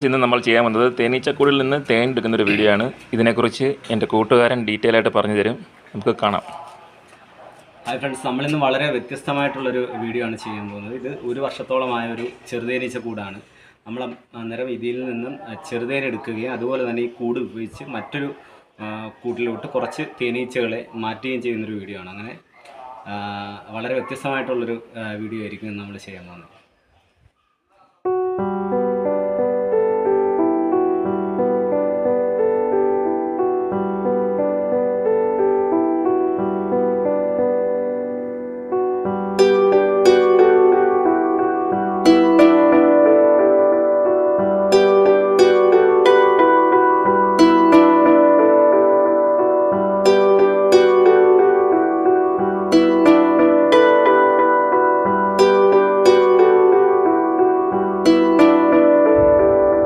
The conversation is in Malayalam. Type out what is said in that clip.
ഇന്ന് നമ്മൾ ചെയ്യാൻ വന്നത് തേനീച്ചക്കൂടിൽ നിന്ന് തേൻ എടുക്കുന്നൊരു വീഡിയോ ആണ്. ഇതിനെക്കുറിച്ച് എൻ്റെ കൂട്ടുകാരൻ ഡീറ്റെയിൽ ആയിട്ട് പറഞ്ഞു തരും. നമുക്ക് കാണാം. ഹായ് ഫ്രണ്ട്സ്, നമ്മളിന്ന് വളരെ വ്യത്യസ്തമായിട്ടുള്ളൊരു വീഡിയോ ആണ് ചെയ്യാൻ പോകുന്നത്. ഇത് ഒരു വർഷത്തോളമായ ഒരു ചെറുതേനീച്ചക്കൂടാണ്. നമ്മൾ അന്നേരം ഇതിൽ നിന്നും ചെറുതേൻ എടുക്കുകയും അതുപോലെ തന്നെ ഈ കൂട് ഉപയോഗിച്ച് മറ്റൊരു കൂട്ടിലോട്ട് കുറച്ച് തേനീച്ചകളെ മാറ്റുകയും ചെയ്യുന്നൊരു വീഡിയോ ആണ്. അങ്ങനെ വളരെ വ്യത്യസ്തമായിട്ടുള്ളൊരു വീഡിയോ ആയിരിക്കും നമ്മൾ ചെയ്യാൻ പോകുന്നത്.